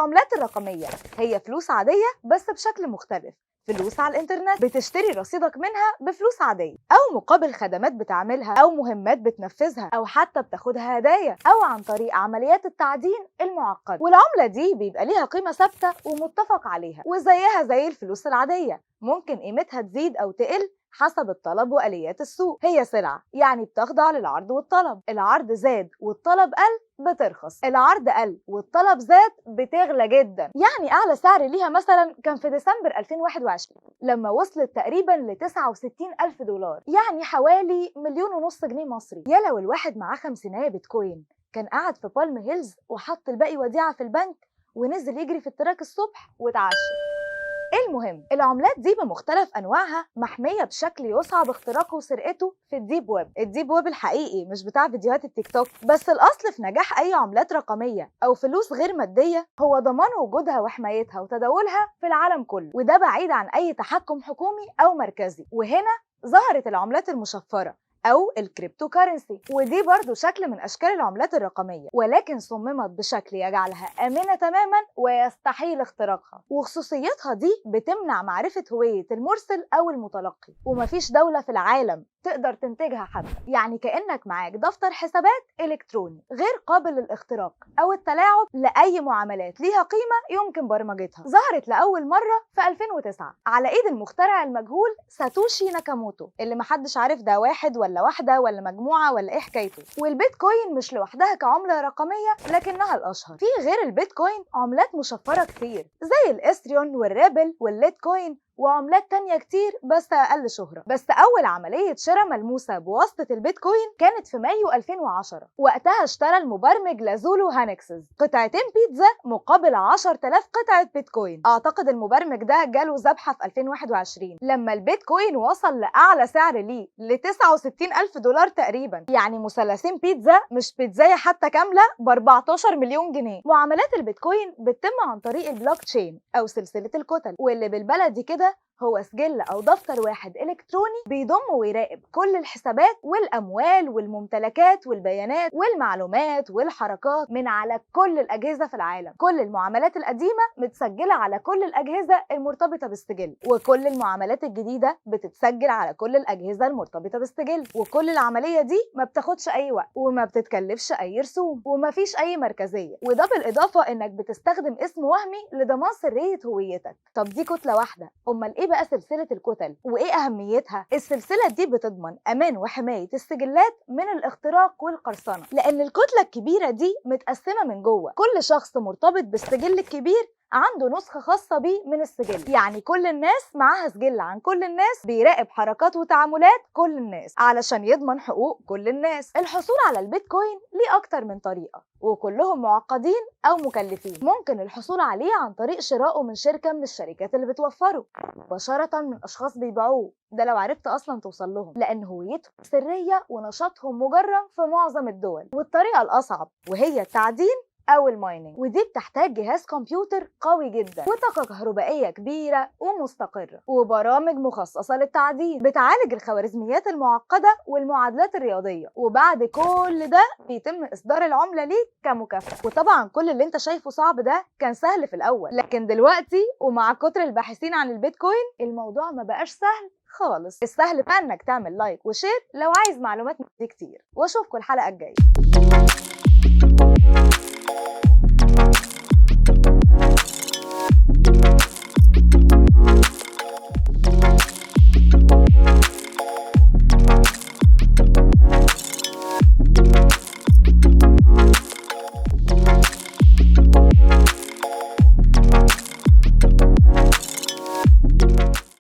العملات الرقمية هي فلوس عادية بس بشكل مختلف، فلوس على الإنترنت بتشتري رصيدك منها بفلوس عادية، أو مقابل خدمات بتعملها أو مهمات بتنفذها، أو حتى بتاخدها هدايا، أو عن طريق عمليات التعدين المعقدة. والعملة دي بيبقى ليها قيمة ثابتة ومتفق عليها، وزيها زي الفلوس العادية ممكن قيمتها تزيد أو تقل حسب الطلب وآليات السوق. هي سلعة يعني بتخضع للعرض والطلب، العرض زاد والطلب قل بترخص، العرض قل والطلب زاد بتغلى جدا. يعني أعلى سعر ليها مثلا كان في ديسمبر 2021 لما وصلت تقريبا ل 69,000 دولار، يعني حوالي 1.5 مليون جنيه مصري. يا لو الواحد معاه 50 بيتكوين كان قاعد في بالم هيلز وحط الباقي وديعة في البنك ونزل يجري في التراك الصبح واتعشى. المهم العملات دي بمختلف انواعها محميه بشكل يصعب اختراقه وسرقته في الديب ويب، الديب ويب الحقيقي مش بتاع فيديوهات التيك توك. بس الاصل في نجاح اي عملات رقميه او فلوس غير ماديه هو ضمان وجودها وحمايتها وتداولها في العالم كله، وده بعيد عن اي تحكم حكومي او مركزي. وهنا ظهرت العملات المشفره أو الكريبتو كارنسي، ودي برضو شكل من أشكال العملات الرقمية، ولكن صممت بشكل يجعلها آمنة تماما ويستحيل اختراقها. وخصوصيتها دي بتمنع معرفة هوية المرسل أو المتلقي، ومفيش دولة في العالم تقدر تنتجها حتى. يعني كأنك معاك دفتر حسابات إلكتروني غير قابل للاختراق أو التلاعب لأي معاملات ليها قيمة يمكن برمجتها. ظهرت لأول مرة في 2009 على إيد المخترع المجهول ساتوشي ناكاموتو، اللي محدش عارف ده واحد ولا واحدة ولا مجموعة ولا إيه حكايته. والبيتكوين مش لوحدها كعملة رقمية لكنها الأشهر. في غير البيتكوين عملات مشفرة كتير زي الإثريون والريبل والليتكوين وعملات تانية كتير بس أقل شهرة. بس أول عملية شراء ملموسة بواسطة البيتكوين كانت في مايو 2010. وقتها اشترى المبرمج لازولو هانكسز قطعتين بيتزا مقابل 10,000 قطعة بيتكوين. أعتقد المبرمج ده جاله ذبحة في 2021 لما البيتكوين وصل لأعلى سعر ليه ل 69,000 دولار تقريبا. يعني مثلثين بيتزا مش بيتزاية حتى كاملة ب 14 مليون جنيه. معاملات البيتكوين بتتم عن طريق البلوك تشين أو سلسلة الكتل، واللي بالبلدي كده هو سجل أو دفتر واحد إلكتروني بيضم ويراقب كل الحسابات والأموال والممتلكات والبيانات والمعلومات والحركات من على كل الأجهزة في العالم. كل المعاملات القديمة متسجلة على كل الأجهزة المرتبطة بالسجل، وكل المعاملات الجديدة بتتسجل على كل الأجهزة المرتبطة بالسجل. وكل العملية دي ما بتاخدش أي وقت وما بتتكلفش أي رسوم ومفيش أي مركزية، وده بالإضافة إنك بتستخدم اسم وهمي لضمان سرية هويتك. طب دي كتلة واحدة، أمال إيه بقى سلسلة الكتل وإيه أهميتها؟ السلسلة دي بتضمن أمان وحماية السجلات من الاختراق والقرصنة، لأن الكتلة الكبيرة دي متقسمة من جوه. كل شخص مرتبط بالسجل الكبير عنده نسخة خاصة بيه من السجل، يعني كل الناس معاها سجل عن كل الناس بيراقب حركات وتعاملات كل الناس علشان يضمن حقوق كل الناس. الحصول على البيتكوين ليه أكتر من طريقة وكلهم معقدين أو مكلفين. ممكن الحصول عليه عن طريق شرائه من شركة من الشركات اللي بتوفره مباشرة من أشخاص بيبيعوه، ده لو عرفت أصلا توصل لهم، لأن هويتهم سرية ونشاطهم مجرم في معظم الدول. والطريقة الأصعب وهي التعدين أو المايننج، ودي بتحتاج جهاز كمبيوتر قوي جدا وطاقة كهربائية كبيرة ومستقرة وبرامج مخصصة للتعدين بتعالج الخوارزميات المعقدة والمعادلات الرياضية. وبعد كل ده بيتم إصدار العملة ليك كمكافأة. وطبعا كل اللي انت شايفه صعب ده كان سهل في الأول، لكن دلوقتي ومع كتر الباحثين عن البيتكوين الموضوع ما بقاش سهل خالص. السهل بقى انك تعمل لايك وشير لو عايز معلومات من دي كتير، واشوفكم الحلقة الجاية.